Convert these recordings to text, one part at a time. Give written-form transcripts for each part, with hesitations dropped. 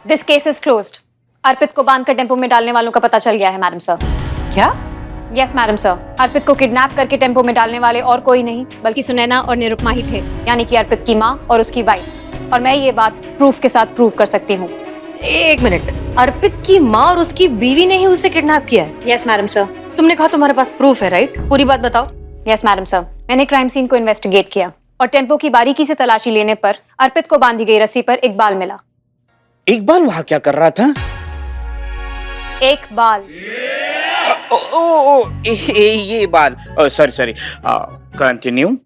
This case is closed. Arpit को बांधकर tempo में डालने वालों का पता चल गया है मैडम सर। क्या? यस मैडम सर, अर्पित को किडनैप करके टेम्पो में डालने वाले और कोई नहीं बल्कि सुनैना और निरुपमा ही थे, यानी कि अर्पित की माँ और उसकी वाइफ। और मैं ये बात प्रूफ के साथ प्रूव कर सकती हूँ। एक मिनट, अर्पित की माँ और उसकी बीवी ने ही उसे किडनैप किया है? Yes madam sir. तुमने कहा तुम्हारे पास प्रूफ है, राइट? पूरी बात बताओ। यस मैडम सर, मैंने क्राइम सीन को इन्वेस्टिगेट किया और टेम्पो की बारीकी से तलाशी लेने पर अर्पित को बांधी गई रस्सी पर एक बाल मिला। एक बाल वहां क्या कर रहा था? एक बाल। ये बाल। Sorry continue.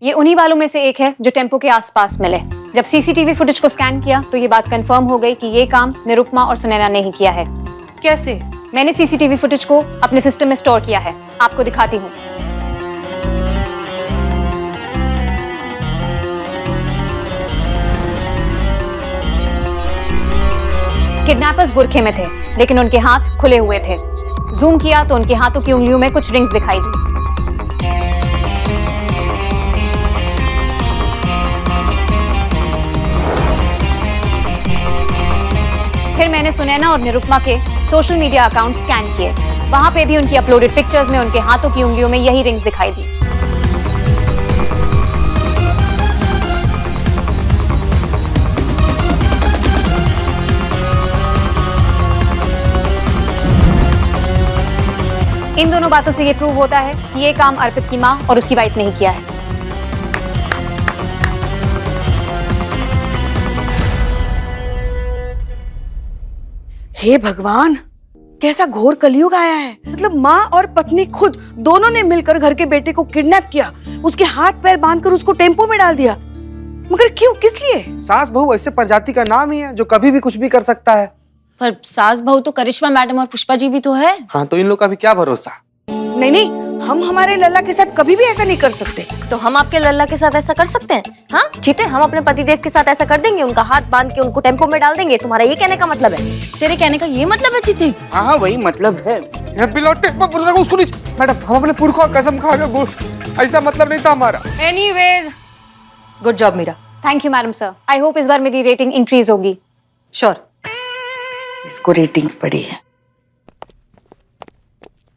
ये उन्हीं बालों में से एक है जो टेम्पो के आसपास मिले। जब सीसीटीवी फुटेज को स्कैन किया तो ये बात कंफर्म हो गई कि ये काम निरुपमा और सुनैना ने ही किया है। कैसे? मैंने सीसीटीवी फुटेज को अपने सिस्टम में स्टोर किया है, आपको दिखाती हूँ। किडनैपर्स बुरखे में थे, लेकिन उनके हाथ खुले हुए थे। जूम किया तो उनके हाथों की उंगलियों में कुछ रिंग्स दिखाई दी। फिर मैंने सुनैना और निरुपमा के सोशल मीडिया अकाउंट स्कैन किए। वहां पे भी उनकी अपलोडेड पिक्चर्स में उनके हाथों की उंगलियों में यही रिंग्स दिखाई दी। इन दोनों बातों से ये प्रूव होता है कि ये काम अर्पित की माँ और उसकी वाइफ ने ही किया है। हे भगवान, कैसा घोर कलयुग आया है। मतलब माँ और पत्नी खुद दोनों ने मिलकर घर के बेटे को किडनैप किया, उसके हाथ पैर बांधकर उसको टेम्पो में डाल दिया। मगर क्यों, किस लिए? सास बहू ऐसे प्रजाति का नाम ही है जो कभी भी कुछ भी कर सकता है। पर सास बहू तो करिश्मा मैडम और पुष्पा जी भी तो है। हाँ, तो इन लोग का भी क्या भरोसा। नहीं नहीं, हम हमारे लल्ला के साथ कभी भी ऐसा नहीं कर सकते। तो हम आपके लल्ला के साथ ऐसा कर सकते हैं? हाँ जीते, हम अपने पतिदेव के साथ ऐसा कर देंगे, उनका हाथ बांध के उनको टेम्पो में डाल देंगे। तुम्हारा ये कहने का मतलब है? तेरे कहने का ये मतलब है जीते? हाँ वही मतलब है। उसको नहीं मैडम, हम अपने पुरखों का कसम खा के ऐसा मतलब नहीं था हमारा। Anyways, good job Meera. Thank you madam sir. I hope इस बार मेरी रेटिंग इंक्रीज होगी। श्योर। इसको रेटिंग पड़ी है।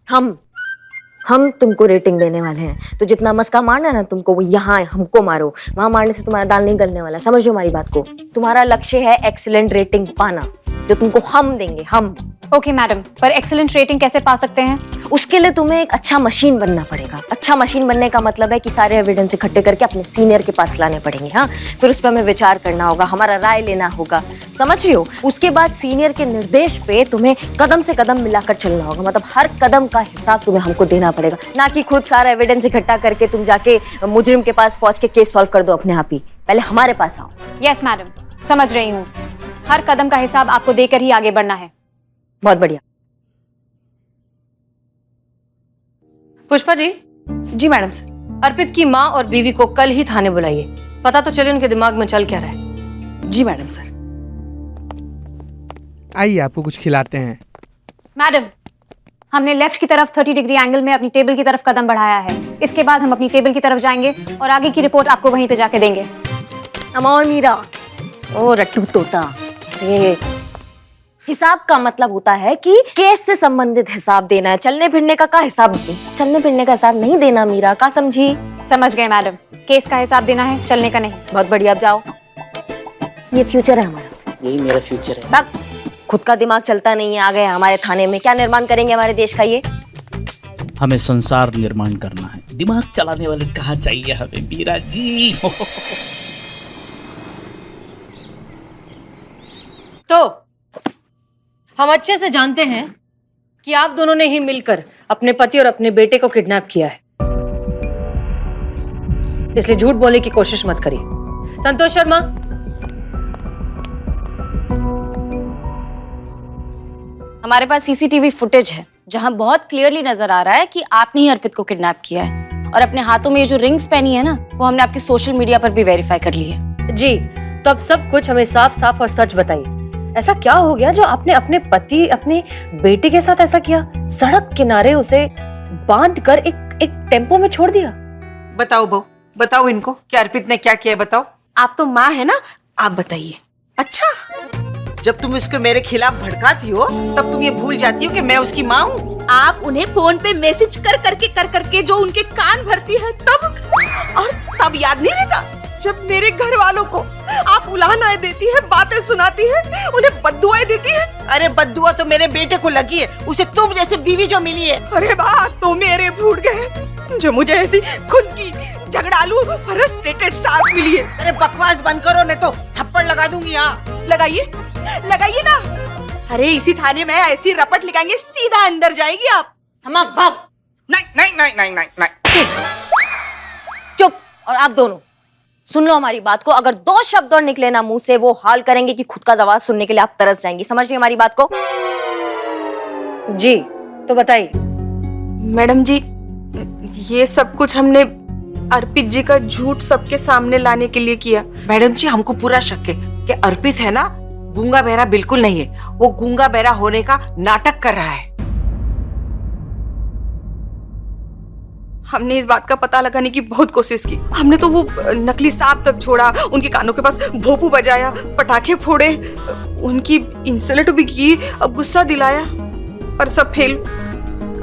हम तुमको रेटिंग देने वाले हैं, तो जितना मस्का मारना है ना तुमको, वो यहाँ हमको मारो। वहां मारने से तुम्हारा दाल नहीं गलने वाला, समझो हमारी बात को। तुम्हारा लक्ष्य है एक्सीलेंट रेटिंग पाना, जो तुमको हम देंगे, हम। ओके मैडम, पर एक्सीलेंट रेटिंग कैसे पा सकते हैं? उसके लिए तुम्हें एक अच्छा मशीन बनना पड़ेगा। अच्छा मशीन बनने का मतलब है कि सारे एविडेंस इकट्ठे करके अपने सीनियर के पास लाने पड़ेंगे। हाँ, फिर उस पर हमें विचार करना होगा, हमारा राय लेना होगा, समझ रही हो? उसके बाद सीनियर के निर्देश पे तुम्हें कदम से कदम मिलाकर चलना होगा। मतलब हर कदम का हिसाब तुम्हें हमको देना पड़ेगा, ना कि खुद सारा एविडेंस इकट्ठा करके तुम जाके मुजरिम के पास पहुंच के केस सॉल्व कर दो अपने आप ही। पहले हमारे पास आओ। यस मैडम, समझ रही हूँ। हर कदम का हिसाब आपको देकर ही आगे बढ़ना है। बहुत बढ़िया। पुष्पा जी। जी मैडम सर। अर्पित की माँ और बीवी को कल ही थाने बुलाइए, पता तो चले उनके दिमाग में चल क्या रहा है। जी मैडम सर। आइए आपको कुछ खिलाते हैं। मैडम, हमने लेफ्ट की तरफ 30 डिग्री एंगल में अपनी टेबल की तरफ कदम बढ़ाया है। इसके बाद हम अपनी टेबल की तरफ जाएंगे और आगे की रिपोर्ट आपको वहीं पे जाके देंगे। अमोर मीरा, ओ रट्टू तोता। अरे हिसाब का मतलब होता है कि केस से संबंधित हिसाब देना है, चलने फिरने का हिसाब नहीं। चलने फिरने का हिसाब नहीं देना मीरा, का समझी? समझ गए मैडम, केस का हिसाब देना है, चलने का नहीं। बहुत बढ़िया, अब जाओ। ये फ्यूचर है हमारा। यही मेरा फ्यूचर है। बात खुद का दिमाग चलता नहीं है, आ गए हमारे थाने में। क्या निर्माण करेंगे हमारे देश का ये? हमें संसार निर्माण करना है, दिमाग चलाने वाले कहाँ चाहिए हमें मीरा जी। तो हम अच्छे से जानते हैं कि आप दोनों ने ही मिलकर अपने पति और अपने बेटे को किडनैप किया है, इसलिए झूठ बोलने की कोशिश मत करिए। संतोष शर्मा, हमारे पास सीसीटीवी फुटेज है जहां बहुत क्लियरली नजर आ रहा है कि आपने ही अर्पित को किडनैप किया है, और अपने हाथों में ये जो रिंग्स पहनी है ना, वो हमने आपके सोशल मीडिया पर भी वेरीफाई कर ली है। जी, तो अब सब कुछ हमें साफ साफ और सच बताइए। ऐसा क्या हो गया जो आपने अपने पति, अपने बेटे के साथ ऐसा किया? सड़क किनारे उसे बांध कर एक टेम्पो में छोड़ दिया। बताओ बहू, बताओ इनको कि अर्पित ने क्या किया है, बताओ। आप तो माँ है ना, आप बताइए। अच्छा, जब तुम इसको मेरे खिलाफ भड़काती हो तब तुम ये भूल जाती हो कि मैं उसकी माँ हूँ। आप उन्हें फोन पे मैसेज कर करके जो उनके कान भरती है तब याद नहीं रहता जब मेरे घर वालों को आप उलाहनाएं देती है, बातें सुनाती है, उन्हें बद्दुआएं देती है। अरे बद्दुआ तो मेरे बेटे को लगी है, उसे तुम जैसे बीवी जो मिली है। अरे वाह, तो मेरे भूल गए जो मुझे ऐसी खुद की झगड़ालू फ्रस्ट्रेटेड सास मिली है। अरे बकवास बंद करो नहीं तो थप्पड़ लगा दूंगी। यहाँ लगाइए ना। अरे इसी थाने में ऐसी रपट लगाएंगे सीधा अंदर जाएगी आप। हम आप भाग। नहीं। चुप। और आप दोनों सुन लो हमारी बात को। अगर 2 शब्द और निकले ना मुंह से वो हाल करेंगे कि खुद का आवाज सुनने के लिए आप तरस जाएंगी। समझ रही हमारी बात को? जी तो बताइए। मैडम जी, ये सब कुछ हमने अर्पित जी का झूठ सबके सामने लाने के लिए किया। मैडम जी, हमको पूरा शक है कि अर्पित है ना, गूंगा बहरा बिल्कुल नहीं है। वो गूंगा बहरा होने का नाटक कर रहा है। हमने इस बात का पता लगाने की बहुत कोशिश की। हमने तो वो नकली सांप तक छोड़ा, उनके कानों के पास भोपू बजाया, पटाखे फोड़े, उनकी इंसल्ट भी की, अब गुस्सा दिलाया, पर सब फेल।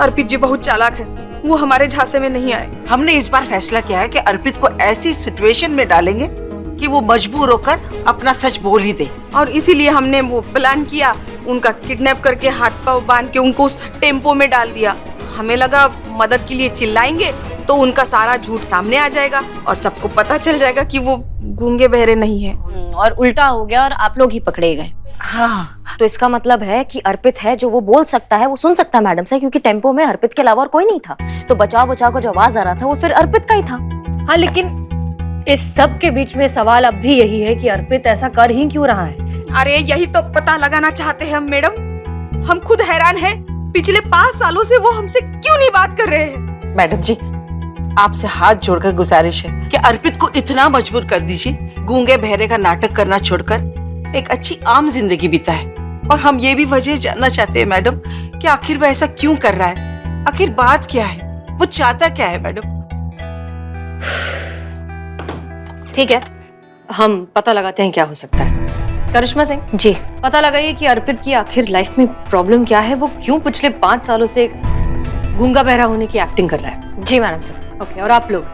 अर्पित जी बहुत चालाक है, वो हमारे झांसे में नहीं आए। हमने इस बार फैसला किया है कि अर्पित को ऐसी सिचुएशन में डालेंगे कि वो मजबूर होकर अपना सच बोल ही दे। और इसीलिए हमने वो प्लान किया, उनका किडनैप करके हाथ पांव बांध के उनको उस टेम्पो में डाल दिया। हमें लगा मदद के लिए चिल्लाएंगे तो उनका सारा झूठ सामने आ जाएगा और सबको पता चल जाएगा कि वो गूंगे बहरे नहीं है। और उल्टा हो गया और आप लोग ही पकड़े गए। हाँ, तो इसका मतलब है कि अर्पित है जो वो बोल सकता है, वो सुन सकता है मैडम से, क्योंकि टेम्पो में अर्पित के अलावा और कोई नहीं था। तो बचाव को जो आवाज आ रहा था वो फिर अर्पित का ही था। हाँ, लेकिन इस सब के बीच में सवाल अब भी यही है कि अर्पित ऐसा कर ही क्यों रहा है। अरे यही तो पता लगाना चाहते हैं हम मैडम। हम खुद हैरान हैं, पिछले 5 सालों से वो हमसे क्यों नहीं बात कर रहे हैं। मैडम जी, आपसे हाथ जोड़कर गुजारिश है कि अर्पित को इतना मजबूर कर दीजिए, गूंगे बहरे का नाटक करना छोड़कर एक अच्छी आम जिंदगी बिताए। और हम ये भी वजह जानना चाहते हैं मैडम कि आखिर वो ऐसा क्यों कर रहा है, आखिर बात क्या है, वो चाहता क्या है मैडम। ठीक है, हम पता लगाते हैं क्या हो सकता है। करिश्मा सिंह जी, पता लगाइए कि अर्पित की आखिर लाइफ में प्रॉब्लम क्या है, वो क्यों पिछले 5 सालों से गूंगा बहरा होने की एक्टिंग कर रहा है। जी मैडम सर। ओके, और आप लोग,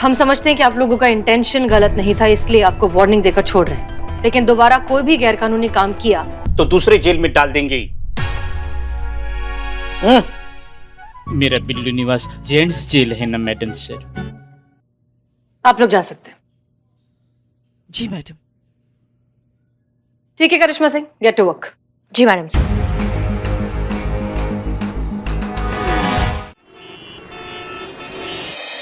हम समझते हैं कि आप लोगों का इंटेंशन गलत नहीं था, इसलिए आपको वार्निंग देकर छोड़ रहे हैं, लेकिन दोबारा कोई भी गैरकानूनी काम किया तो दूसरे जेल में डाल देंगे। मेरा बिल्लू निवास जेंट्स जेल है ना मैडम सर। आप लोग जा सकते हैं। जी मैडम। ठीक है Karishma Singh, get to work. जी मैडम सर।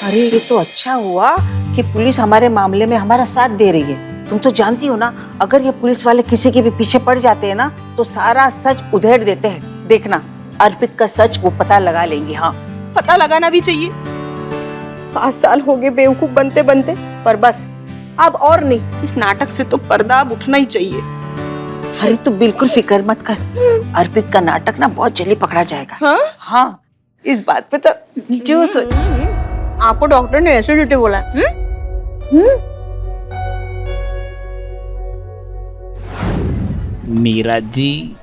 अरे ये तो अच्छा हुआ कि पुलिस हमारे मामले में हमारा साथ दे रही है। तुम तो जानती हो ना, अगर ये पुलिस वाले किसी के भी पीछे पड़ जाते हैं ना तो सारा सच उधेड़ देते हैं। देखना, अर्पित का सच वो पता लगा लेंगे। हाँ, पता लगाना भी चाहिए। 5 साल हो गए बेवकूफ बनते बनते, पर बस अब और नहीं। इस नाटक से तो पर्दा अब उठना ही चाहिए। अरे तू बिल्कुल फिक्र मत कर, अर्पित का नाटक ना बहुत जल्दी पकड़ा जाएगा। हाँ, इस बात पे तो जो आपको डॉक्टर ने एसिडिटी बोला है। मीरा जी,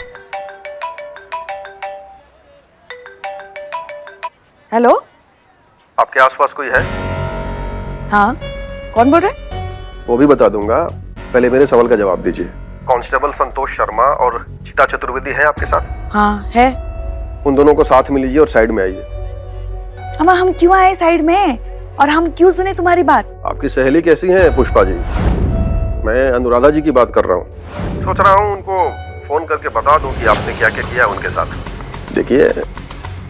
हेलो, आपके आसपास कोई है? हाँ, कौन बोल रहा है? वो भी बता दूंगा, पहले मेरे सवाल का जवाब दीजिए। कांस्टेबल संतोष शर्मा और चिता चतुर्वेदी है आपके साथ? हाँ है। उन दोनों को साथ में लीजिए और साइड में आइए। अम्मा, हम क्यों आए साइड में, और हम क्यों सुने तुम्हारी बात? आपकी सहेली कैसी है पुष्पा जी? मैं अनुराधा जी की बात कर रहा हूँ। सोच रहा हूँ उनको फोन करके बता दूं कि आपने क्या क्या किया उनके साथ। देखिए,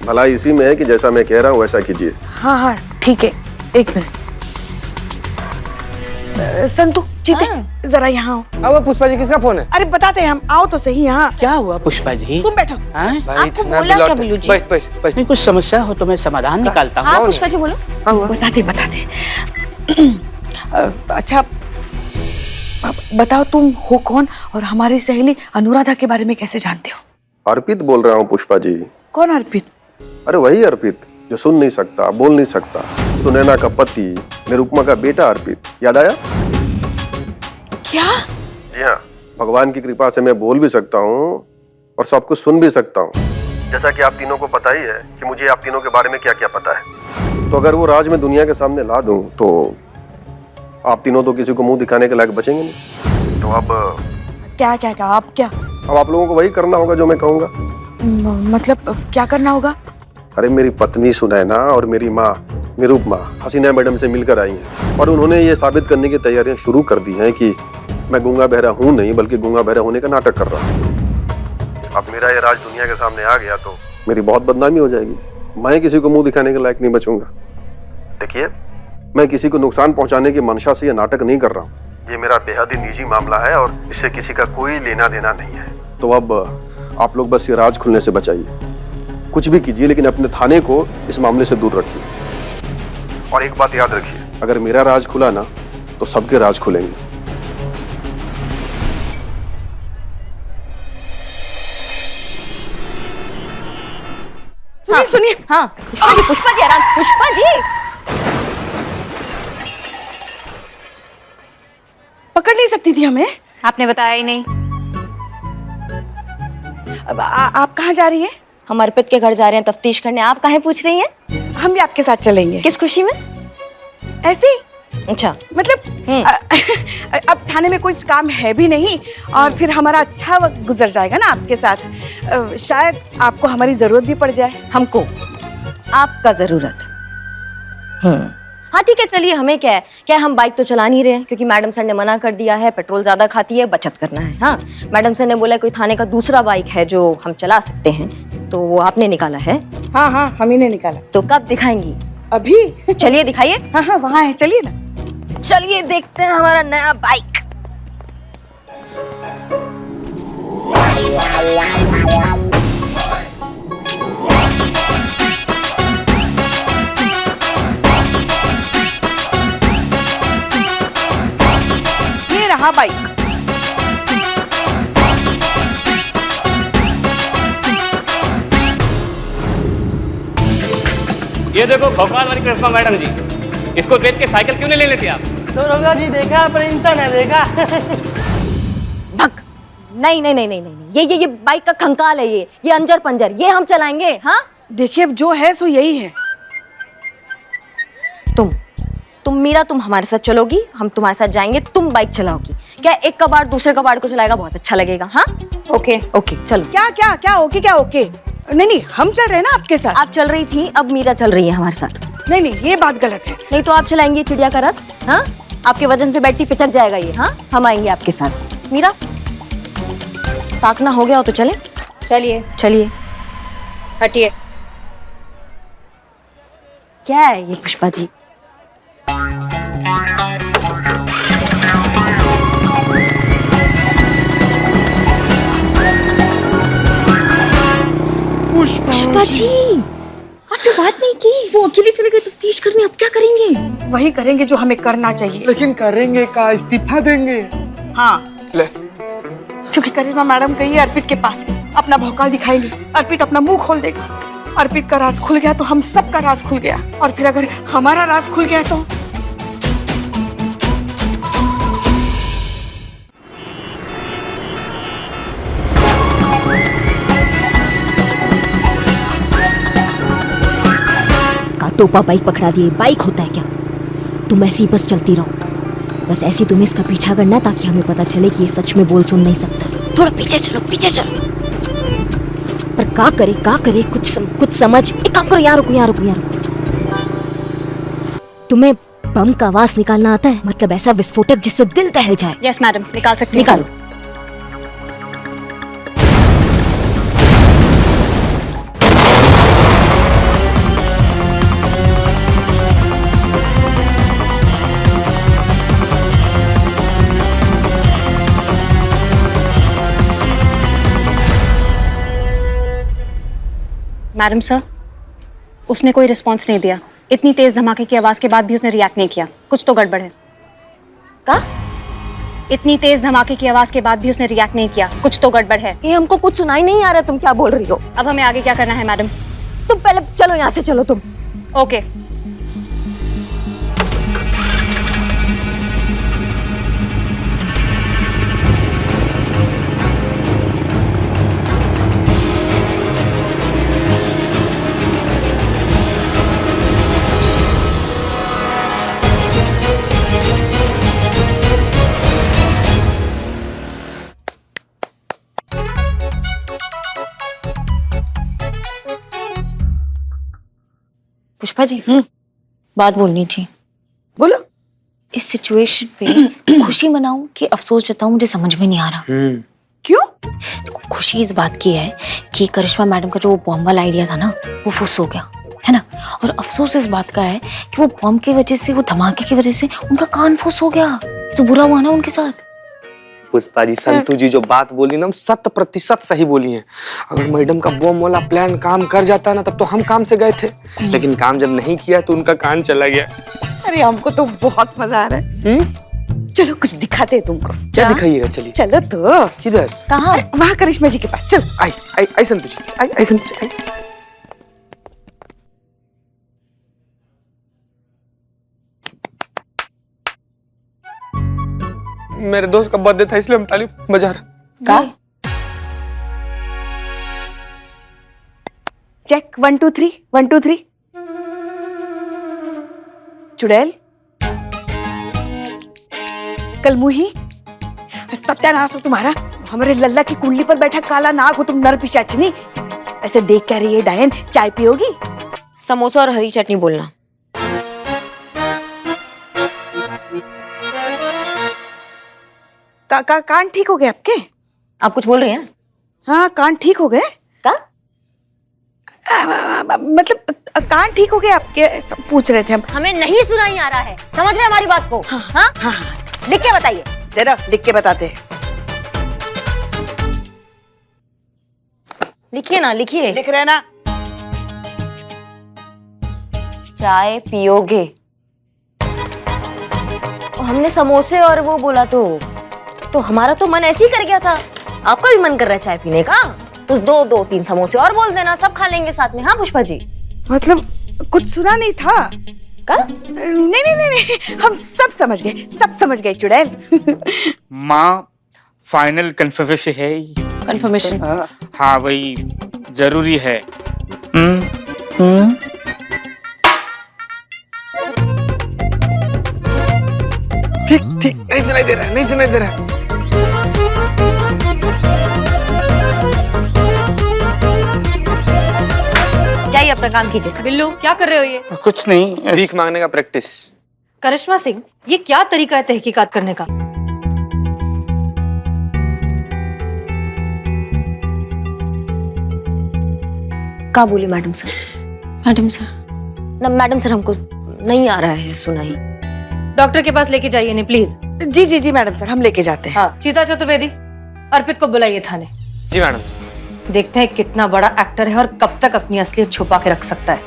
भला इसी में है कि जैसा मैं कह रहा हूँ वैसा कीजिए। हाँ हाँ ठीक है, 1 मिनट। संतु, चीते, जरा यहाँ आओ। अब पुष्पा जी, किसका फोन है? अरे बताते हैं हम, आओ तो सही यहाँ। क्या हुआ पुष्पा जी? तुम बैठो। आपको बोला क्या बिल्लू जी? बैठ बैठ बैठ। नहीं, कुछ समस्या हो तो मैं समाधान निकालता हूँ। हाँ पुष्पा जी बोलो। बताते। अच्छा बताओ, तुम हो कौन और हमारी सहेली अनुराधा के बारे में कैसे जानते हो? अर्पित बोल रहा हूँ पुष्पा जी। कौन अर्पित? अरे वही अर्पित जो सुन नहीं सकता, बोल नहीं सकता, सुनैना का पति, निरुपमा का बेटा अर्पित। याद आया? क्या? जी हाँ, भगवान की कृपा से मैं बोल भी सकता हूँ और सब कुछ सुन भी सकता हूँ। जैसा कि आप तीनों को पता ही है कि मुझे आप तीनों के बारे में क्या क्या पता है। तो अगर वो राज मैं दुनिया के सामने ला दूं तो आप तीनों तो किसी को मुंह दिखाने के लायक बचेंगे नहीं। तो अब क्या क्या क्या आप क्या अब आप लोगों को वही करना होगा जो मैं कहूँगा। मतलब क्या करना होगा? अरे मेरी पत्नी सुनैना और मेरी माँ निरुपमा हसीना मैडम से मिलकर आई हैं और उन्होंने ये साबित करने की तैयारियां शुरू कर दी हैं कि मैं गूंगा बहरा हूँ नहीं बल्कि गूंगा बहरा होने का नाटक कर रहा हूँ। अब मेरा ये राज दुनिया के सामने आ गया तो मेरी बहुत बदनामी हो जाएगी। मैं किसी को मुंह दिखाने के लायक नहीं बचूंगा। देखिए, मैं किसी को नुकसान पहुंचाने की मंशा से ये नाटक नहीं कर रहा हूँ। ये मेरा बेहद ही निजी मामला है और इससे किसी का कोई लेना देना नहीं है। तो अब आप लोग बस ये राज खुलने से बचाइए। कुछ भी कीजिए लेकिन अपने थाने को इस मामले से दूर रखिए। और एक बात याद रखिए, अगर मेरा राज खुला ना तो सबके राज खुलेंगे। सुनिए सुनिए। हाँ पुष्पा जी आराम। पुष्पा जी पकड़ नहीं सकती थी हमें? आपने बताया ही नहीं। अब आप कहाँ जा रही है? हम अर्पित के घर जा रहे हैं तफ्तीश करने। आप काहे पूछ रही हैं? हम भी आपके साथ चलेंगे। किस खुशी में? ऐसे ही। अच्छा मतलब अब थाने में कोई काम है भी नहीं और फिर हमारा अच्छा वक्त गुजर जाएगा ना आपके साथ। शायद आपको हमारी जरूरत भी पड़ जाए। हमको आपका जरूरत है। हाँ ठीक है चलिए, हमें क्या है, क्या हम बाइक तो चला नहीं रहे हैं क्योंकि मैडम सर ने मना कर दिया है, पेट्रोल ज्यादा खाती है, बचत करना है। हाँ मैडम सर ने बोला कोई थाने का दूसरा बाइक है जो हम चला सकते हैं, तो वो आपने निकाला है। हाँ हाँ हम ही ने निकाला। तो कब दिखाएंगी? अभी। चलिए दिखाइए। हाँ हाँ वहाँ है, चलिए ना। चलिए देखते हैं हमारा नया बाइक। ये रहा बाइक। ये देखो भोकाल वाली करिश्मा मैडम जी, इसको बेच के साइकिल क्यों नहीं ले लेते आप? तो रोगा जी देखा पर इंसान है देखा। भग। नहीं नहीं नहीं नहीं नहीं, ये बाइक का खंकाल है, ये अंजर पंजर, ये हम चलाएंगे। हाँ देखिए अब जो है सो यही है। तुम मीरा तुम हमारे साथ चलोगी, हम तुम्हारे साथ जाएंगे, तुम बाइक चलाओगी। क्या एक कबाड़ दूसरे कबाड़ को चलाएगा, बहुत अच्छा लगेगा। हाँ ओके ओके चलो। क्या क्या क्या ओके क्या ओके? नहीं नहीं हम चल रहे हैं ना आपके साथ। आप चल रही थी, अब मीरा चल रही है हमारे साथ। नहीं नहीं ये बात गलत है। नहीं तो आप चलाएंगे चिड़िया का रथ? हाँ आपके वजन से बैटरी पिचक जाएगा ये। हाँ हम आएंगे आपके साथ। मीरा ताकना हो गया हो तो चले। चलिए चलिए हटिए। क्या है ये पुष्पा जी? पुष्पा जी आपने बात नहीं की, वो अकेले चले गए तफ्तीश करने, अब क्या करेंगे? वही करेंगे जो हमें करना चाहिए। लेकिन करेंगे का? इस्तीफा देंगे। हाँ ले क्योंकि करिश्मा मैडम कही है अर्पित के पास अपना भौकाल दिखाएंगे, अर्पित अपना मुंह खोल देगा। अर्पित का राज खुल गया तो हम सब का राज खुल गया, और फिर अगर हमारा राज खुल गया तो टोपा बाइक पकड़ा दिए। बाइक होता है क्या? तुम ऐसी बस चलती रहो, बस ऐसे तुम्हें इसका पीछा करना ताकि हमें पता चले कि ये सच में बोल सुन नहीं सकता। थोड़ा पीछे चलो पीछे चलो। पर का करे कुछ समझ। एक काम करो, यहाँ रुको। तुम्हें बम का आवाज निकालना आता है? मतलब ऐसा विस्फोटक जिससे दिल दहल जाए। यस मैडम, निकाल सकते हैं। निकालो। मैडम सर, उसने कोई रिस्पॉन्स नहीं दिया। इतनी तेज धमाके की आवाज के बाद भी उसने रिएक्ट नहीं किया। कुछ तो गड़बड़ है। का? इतनी तेज धमाके की आवाज के बाद भी उसने रिएक्ट नहीं किया। कुछ तो गड़बड़ है। ये हमको कुछ सुनाई नहीं आ रहा, तुम क्या बोल रही हो? अब हमें आगे क्या करना है मैडम? तुम पहले चलो, यहाँ से चलो तुम। ओके। पुष्पा जी बात बोलनी थी। बोलो। इस सिचुएशन पे खुशी मनाऊं कि अफसोस जताऊं, मुझे समझ में नहीं आ रहा। क्यों? खुशी इस बात की है कि करिश्मा मैडम का जो बॉम्ब वाला आइडिया था ना, वो फुस हो गया है ना। और अफसोस इस बात का है कि वो बॉम्ब की वजह से, वो धमाके की वजह से उनका कान फुस हो गया। तो बुरा हुआ ना उनके साथ। पुष्पा जी, संतू जी जो बात बोली ना 100% सही बोली है। अगर मैडम का बॉम्ब वाला प्लान काम कर जाता ना, तब तो हम काम से गए थे, लेकिन काम जब नहीं किया तो उनका कान चला गया। अरे हमको तो बहुत मजा आ रहा है। चलो कुछ दिखाते हैं तुमको। क्या दिखाइएगा? चलिए। चलो तो। किधर? कहाँ? वहाँ करिश्मा जी के पास। चलो। आई आई आई संतू जी, आई आई संतू जी, आई। मेरे दोस्त का बर्थडे था इसलिए हम ताली बजा रहे। का? चेक 1 2 3 1 2 3। चुड़ैल, कलमुही, सत्यानाश हो तुम्हारा। हमारे लल्ला की कुंडली पर बैठा काला नाग हो तुम, नर पिशाचिनी। ऐसे देख क्या रही है डायन? चाय पियोगी? समोसा और हरी चटनी बोलना। कान ठीक हो गए आपके? आप कुछ बोल रही हैं? हाँ, कान ठीक हो गए? का? मतलब कान ठीक हो गए आपके, पूछ रहे थे हम। हमें नहीं सुनाई आ रहा है, समझ रहे हमारी बात को? हाँ? हाँ। लिख के बताइए। दे दो, लिख के बताते हैं। लिखिए ना, लिखिए। लिख रहे ना? चाय पियोगे? हमने समोसे और वो बोला तो हमारा तो मन ऐसे ही कर गया था। आपका भी मन कर रहा है चाय पीने का? तो दो 3 समोसे और बोल देना, सब खा लेंगे साथ में। हाँ पुष्पा जी? मतलब कुछ सुना नहीं था का? नहीं, हम सब समझ गए चुड़ैल। माँ, फाइनल कंफर्मेशन है। कंफर्मेशन? हाँ भाई, जरूरी है। ठीक, नहीं सुनाई दे रहा है। जाइए अपना काम कीजिए। बिल्लू, क्या कर रहे हो ये? कुछ नहीं, भीख मांगने का प्रैक्टिस। करिश्मा सिंह, ये क्या तरीका है तहकीकात करने का? क्या बोली मैडम सर? Madam sir? ना मैडम सर, हमको नहीं आ रहा है सुनाई। डॉक्टर के पास लेके जाइए नहीं प्लीज। जी मैडम सर, हम लेके जाते हैं। हाँ, चीता चतुर्वेदी, अर्पित को बुलाइए थाने। जी मैडम सर। देखते हैं कितना बड़ा एक्टर है और कब तक अपनी असलियत छुपा के रख सकता है।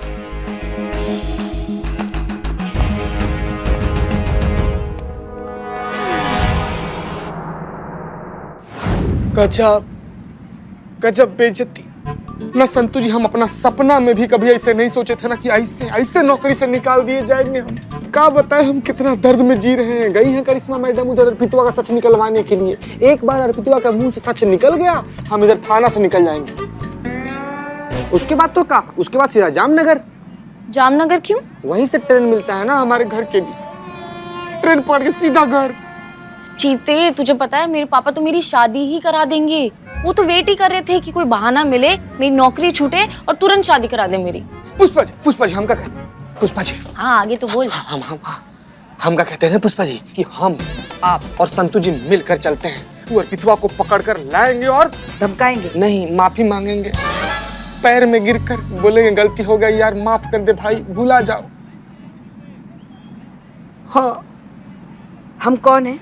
गजब बेइज्जती। ना संतू जी, हम अपना सपना में भी कभी ऐसे नहीं सोचे थे ना कि ऐसे नौकरी से निकाल दिए जाएंगे हम। क्या बताएं हम कितना दर्द में जी रहे हैं। गई हैं करिश्मा मैडम उधर अर्पितवा का सच निकलवाने के लिए। एक बार अर्पितवा का मुंह से सच निकल गया, हम इधर थाना से निकल जाएंगे। उसके बाद तो कहा, उसके बाद सीधा जामनगर। जामनगर क्यों? वहीं से ट्रेन मिलता है ना हमारे घर के लिए। ट्रेन पकड़ के सीधा घर। चीते, तुझे पता है मेरे पापा तो मेरी शादी ही करा देंगे। वो तो वेट ही कर रहे थे कि कोई बहाना मिले, मेरी नौकरी छूटे और तुरंत शादी करा दे मेरी। पुष्पा जी, हम क्या कहते हैं? पुष्पा जी, हाँ आगे तो बोल। हम क्या कहते हैं ना पुष्पा जी, कि हम, आप और संतू जी मिलकर चलते हैं। वो अर्पितवा को पकड़ कर लाएंगे और धमकाएंगे नहीं, माफी मांगेंगे। पैर में गिरकर बोलेंगे गलती हो गई यार, माफ कर दे भाई, भुला जाओ। हाँ। हम कौन है?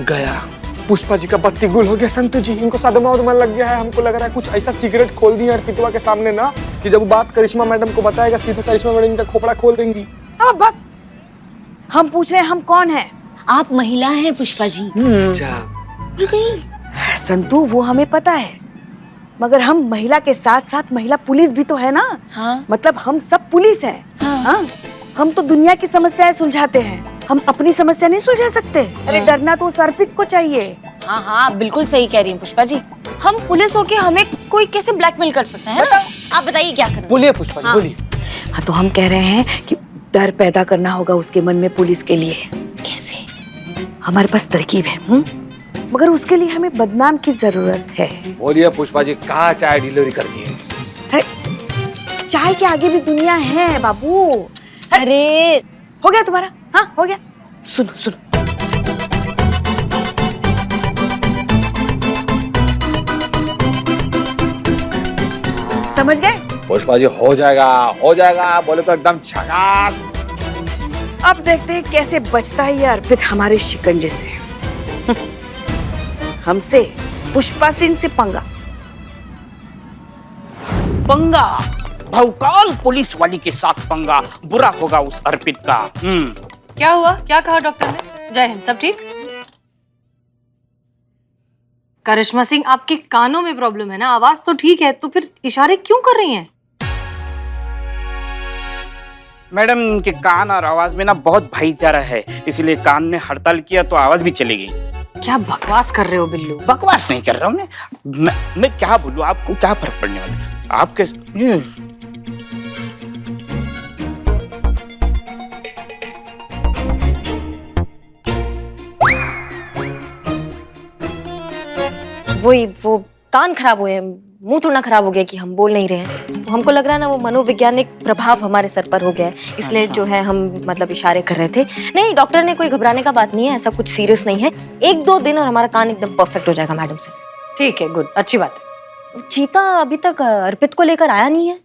गया। पुष्पा जी का बत्ती गुल हो गया संतू जी, इनको सदमा उदमा लग गया है। हमको लग रहा है कुछ ऐसा सिगरेट खोल दिया अर्पितवा के सामने ना, कि जब बात करिश्मा मैडम को बताएगा सीधा करिश्मा मैडम का खोपड़ा खोल देंगी। हम पूछ रहे हैं हम कौन है? आप महिला हैं पुष्पा जी। संतू, वो हमें पता है, मगर हम महिला के साथ साथ महिला पुलिस भी तो है ना। हाँ। मतलब हम सब पुलिस है। हाँ। हम तो दुनिया की समस्याएं सुलझाते हैं, हम अपनी समस्या नहीं सुलझा सकते। अरे डरना तो उस अर्पित को चाहिए। हाँ हाँ, बिल्कुल सही कह रही हैं पुष्पा जी। हम पुलिस होके हमें कोई कैसे ब्लैकमेल कर सकते हैं ना? आप बताइए क्या करना। बोलिए पुष्पा जी, बोलिए। हाँ, तो हम कह रहे हैं कि डर पैदा करना होगा उसके मन में पुलिस के लिए। कैसे? हमारे पास तरकीब है, मगर उसके लिए हमें बदनाम की जरूरत है। बोलिए पुष्पा जी, कहाँ चाय डिलीवरी कर दी है? चाय के आगे भी दुनिया है बाबू। अरे हो गया तुम्हारा? हाँ हो गया। सुनो सुनो, समझ गए? पुष्पा जी हो जाएगा बोले तो एकदम झकास। अब देखते हैं कैसे बचता है ये अर्पित हमारे शिकंजे से। हमसे पुष्पा सिंह से पंगा। पंगा, भौकाल पुलिस वाली के साथ पंगा, बुरा होगा उस अर्पित का। क्या हुआ? क्या कहा डॉक्टर ने? जय हिंद, सब ठीक? करिश्मा सिंह, आपके कानों में प्रॉब्लम है ना? आवाज तो ठीक है, तो फिर इशारे क्यों कर रही हैं? मैडम के कान और आवाज में ना बहुत भाईचारा है, इसलिए कान ने हड़ताल किया तो आवाज भी चली गई। क्या बकवास कर रहे हो बिल्लू? बकवास नहीं कर रहा हूँ मैं क्या बोलूँ, आपको क्या फर्क पड़ने वाला है? आपके वो कान खराब हुए हैं, मुंह थोड़ा खराब हो गया कि हम बोल नहीं रहे हैं। तो हमको लग रहा है ना वो मनोवैज्ञानिक प्रभाव हमारे सर पर हो गया है, इसलिए जो है हम मतलब इशारे कर रहे थे। नहीं, डॉक्टर ने कोई घबराने का बात नहीं है, ऐसा कुछ सीरियस नहीं है। 1-2 दिन और हमारा कान एकदम परफेक्ट हो जाएगा मैडम से। ठीक है, गुड, अच्छी बात है। चीता अभी तक अर्पित को लेकर आया नहीं है।